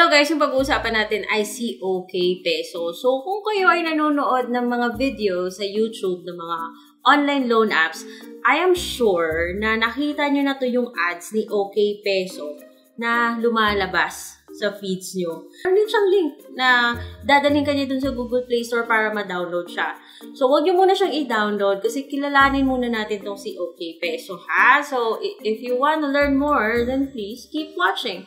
Hello guys, yung pag-uusapan natin ay si OK Peso. So kung kayo ay nanonood ng mga video sa YouTube ng mga online loan apps, I am sure na nakita nyo na to yung ads ni OK Peso na lumalabas sa feeds nyo. Meron din siyang link na dadalhin ka niya dun sa Google Play Store para ma-download siya. So, huwag nyo muna siyang i-download kasi kilalanin muna natin tong si OK Peso, ha? So, if you want to learn more, then please keep watching.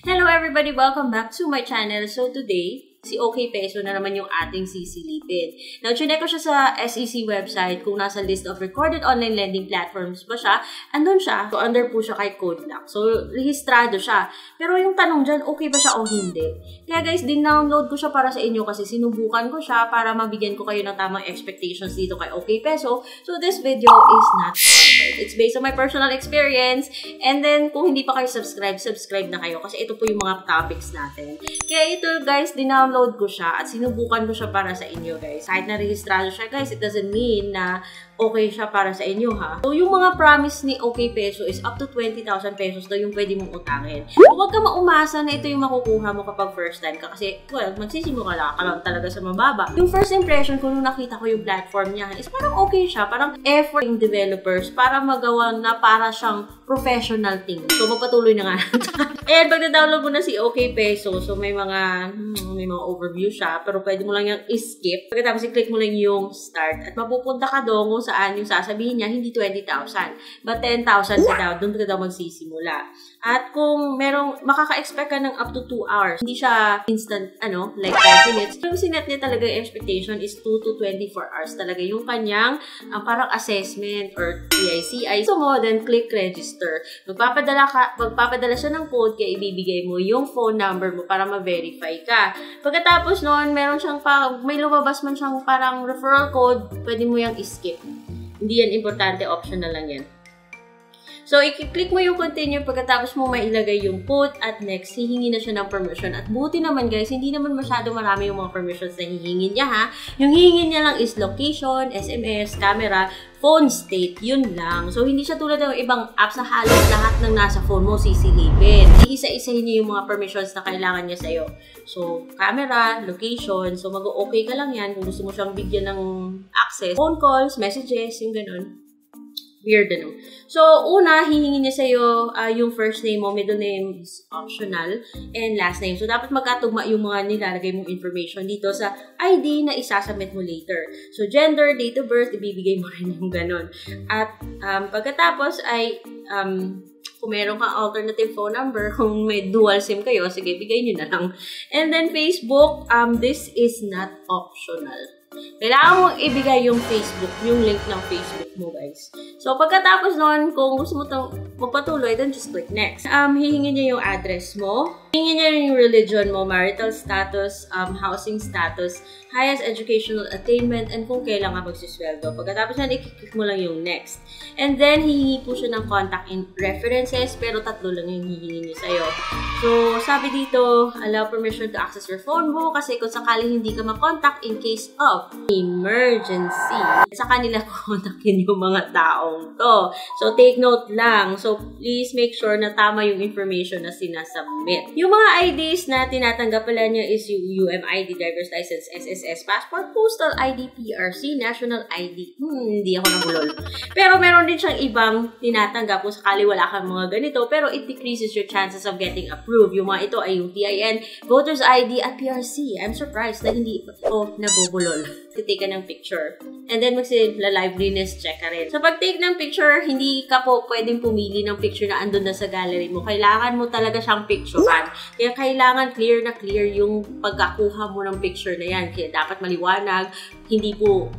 Hello everybody! Welcome back to my channel. So, today, si OK Peso na naman yung ating sisilipin. Now, chinek ko siya sa SEC website kung nasa list of recorded online lending platforms ba siya. Andun siya. So, under po siya kay CodeLock. So, rehistrado siya. Pero yung tanong dyan, okay ba siya o hindi? Kaya guys, din-download ko siya para sa inyo kasi sinubukan ko siya para mabigyan ko kayo ng tamang expectations dito kay OK Peso. So, this video is not sponsored. It's based on my personal experience. And then, kung hindi pa kayo subscribe na kayo kasi ito po yung mga topics natin. Kaya ito guys, din-download ko siya at sinubukan ko siya para sa inyo guys. Kahit na-rehistrado siya guys, it doesn't mean na okay siya para sa inyo ha. So yung mga promise ni OK Peso is up to 20,000 pesos daw yung pwede mong utangin. So, huwag ka maumasa na ito yung makukuha mo kapag first time ka kasi well, magsisimula ka lang talaga sa mababa. Yung first impression ko nung nakita ko yung platform niya is parang okay siya. Parang effort yung developers para magawa na para siyang professional thing. So magpatuloy na nga natin. And pag na-download mo na si OK Peso, so may mga overview siya, pero pwede mo lang yung skip. Pagkatapos i-click mo lang yung start at mapupunta ka doon kung saan yung sasabihin niya, hindi 20,000, but 10,000 ka daw, doon ka daw magsisimula. At kung makaka-expect ka ng up to 2 hours, hindi siya instant, like 5 minutes. Yung sinet niya talaga yung expectation is 2 to 24 hours talaga yung kanyang parang assessment or PICI. So mo, then click register. Magpapadala siya ng code kaya ibibigay mo yung phone number mo para ma-verify ka. Pagkatapos noon, may lumabas man siyang parang referral code, pwede mo yung skip. Hindi yan importante, optional lang yan. So, i-click mo yung continue pagkatapos mo mailagay yung code at next, hihingi na siya ng permission. At buti naman guys, hindi naman masyado marami yung mga permissions na hihingin niya ha. Yung hihingin niya lang is location, SMS, camera, phone state, yun lang. So, hindi siya tulad ng ibang apps na halos lahat ng nasa phone mo sisilipin. Iisa-isahin niya yung mga permissions na kailangan niya sa'yo. So, camera, location, so mag-okay ka lang yan kung gusto mo siyang bigyan ng access. Phone calls, messages, yung ganun. Weird, So, una, hihingi niya sa'yo yung first name mo, middle name is optional, and last name. So, dapat magkatugma yung mga nilalagay mong information dito sa ID na isasubmit mo later. So, gender, date of birth, ibibigay mo rin yung ganun. At pagkatapos ay, kung meron kang alternative phone number, kung may dual SIM kayo, sige, bigay nyo na lang. And then, Facebook, this is not optional. Kailangan mong ibigay yung Facebook, yung link ng Facebook mo, guys. So, pagkatapos nun, kung gusto mo itong magpatuloy, then just click next. Hihingin niya yung address mo. Hihingin niya yung religion mo, marital status, housing status, highest educational attainment, and kung kailan ka magsisweldo. Pagkatapos nun, i-click mo lang yung next. And then, hihingi po siya ng contact references, pero 3 lang yung hihingi niya sa'yo. So, sabi dito, allow permission to access your phone mo kasi kung sakaling hindi ka makontak in case of emergency, sa kanila kontakin yung mga taong to. So, take note lang. So, please make sure na tama yung information na sinasubmit. Yung mga IDs na tinatanggap pala niya is yung UMID, driver's license, SSS, passport, postal ID, PRC, national ID. Hindi ako nabulol. Pero meron din siyang ibang tinatanggap kung sakali wala kang mga ganito, pero it decreases your chances of getting approved. Yung mga ito ay yung TIN, voter's ID, at PRC. I'm surprised na hindi ito nabubulol. Take ka ng picture. And then, liveliness check ka rin. So, pag-take ng picture, hindi ka po pwedeng pumili ng picture na andun na sa gallery mo. Kailangan mo talaga siyang picturean. Kaya kailangan clear na clear yung pagkakuha mo ng picture na yan. Kaya dapat maliwanag, hindi po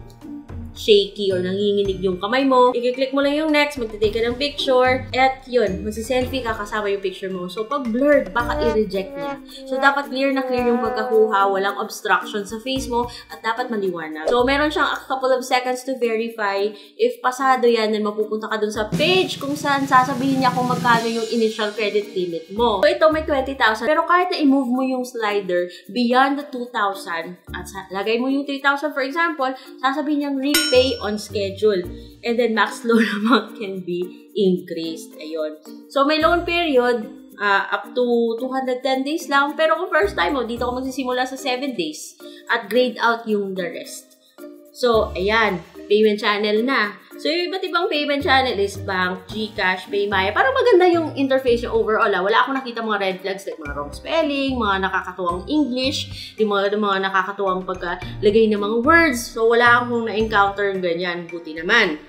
shaky or nanginginig yung kamay mo. I-click mo lang yung next, magtitake ka ng picture, at yun, magsiselfie ka kasama yung picture mo. So, pag blurred, baka i-reject niya. So, dapat clear na clear yung pagkakuha, walang obstruction sa face mo, at dapat maliwanag. So, meron siyang a couple of seconds to verify. If pasado yan, then mapupunta ka dun sa page kung saan sasabihin niya kung magkano yung initial credit limit mo. So, ito may 20,000. Pero kahit na i-move mo yung slider beyond the 2,000, at lagay mo yung 3,000 for example, sasabihin niyang pay on schedule. And then max loan amount can be increased. Ayun. So may loan period up to 210 days lang. Pero kung first time mo, dito ako magsisimula sa 7 days at grade out yung the rest. So, ayan. Payment channel na. So, yung iba't ibang payment channel is bank, GCash, PayMaya. Parang maganda yung interface yung overall. Wala akong nakita mga red flags like mga wrong spelling, mga nakakatuwang English, yung mga nakakatuwang pagkalagay ng mga words. So, wala akong na-encounter ganyan. Buti naman.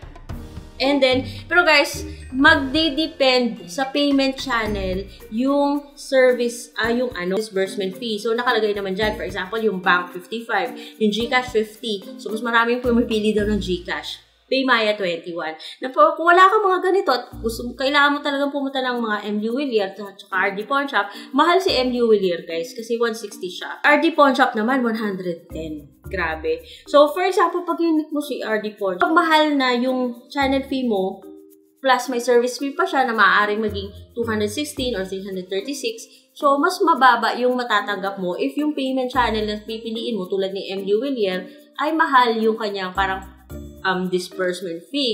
And then, pero guys, magde-depend sa payment channel yung service, yung disbursement fee. So, nakalagay naman dyan. For example, yung bank 55, yung GCash 50. So, mas maraming pumipili daw ng GCash. PayMaya 21. Na po, kung wala kang mga ganito at kailangan mo talagang pumunta ng mga MU Villar at saka RD Pawn Shop, mahal si MU Villar guys kasi 160 siya. RD Pawn Shop naman 110. Grabe. So, for example, pag unique mo si RD Pawn Shop, mahal na yung channel fee mo plus may service fee pa siya na maaaring maging 216 or 336. So, mas mababa yung matatanggap mo if yung payment channel na pipiliin mo tulad ni MU Villar ay mahal yung kanyang parang disbursement fee.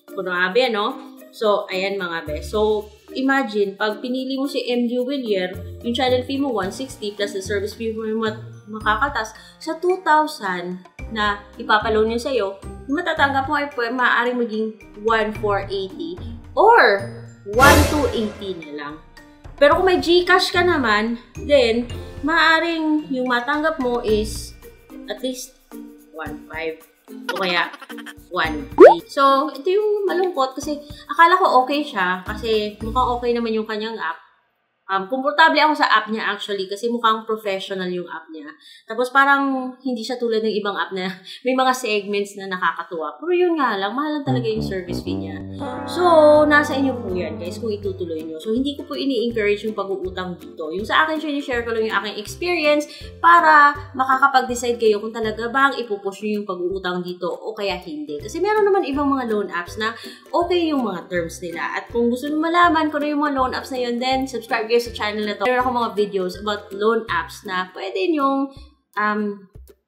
Grabe, no? So, ayan mga be. So, imagine, pag pinili mo si MU Villar, yung channel fee mo 160 plus the service fee mo yung makakatas sa 2,000 na ipapaloan niya sa'yo, yung matatanggap mo ay maaaring maging 1,480 or 1,280 na lang. Pero kung may GCash ka naman, then, maaaring yung matanggap mo is at least 1,500. O kaya, 1. So, ito yung malungkot kasi akala ko okay siya kasi mukhang okay naman yung kanyang app. Komportable ako sa app niya actually kasi mukhang professional yung app niya. Tapos parang hindi siya tulad ng ibang app na may mga segments na nakakatuwa. Pero yun nga lang, mahal lang talaga yung service fee niya. So, nasa inyo po yan guys kung itutuloy nyo. So, hindi ko po ini-encourage yung pag-uutang dito. Yung sa akin, share ko lang yung aking experience para makakapag-decide kayo kung talaga bang ipupush nyo yung pag-uutang dito o kaya hindi. Kasi meron naman ibang mga loan apps na okay yung mga terms nila. At kung gusto nyo malaman kung ano yung mga loan apps na yun, then subscribe sa channel na to. Meron ako mga videos about loan apps na pwede nyong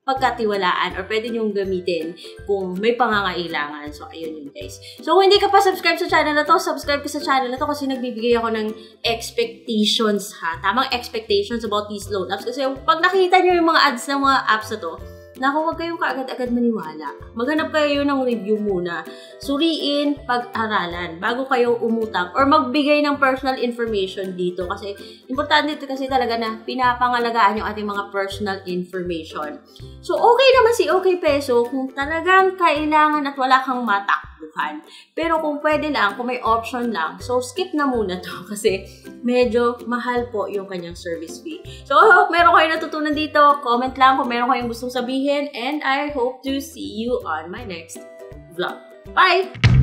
pagkatiwalaan or pwede nyong gamitin kung may pangangailangan. So, ayun yun guys. So, kung hindi ka pa subscribe sa channel na to, subscribe ka sa channel na to kasi nagbibigay ako ng expectations ha. Tamang expectations about these loan apps. Kasi pag nakita nyo yung mga ads ng mga apps na to, naku, huwag kayong kaagad-agad maniwala. Maghanap kayo ng review muna. Suriin, pag-aralan, bago kayo umutang or magbigay ng personal information dito. Kasi, importante dito kasi talaga na pinapangalagaan yung ating mga personal information. So, okay naman si OK Peso kung talagang kailangan at wala kang matakbuhan. Pero kung pwede lang, kung may option lang, so skip na muna to kasi medyo mahal po yung kanyang service fee. So, I hope meron kayo natutunan dito. Comment lang kung meron kayong gustong sabihin and I hope to see you on my next vlog. Bye!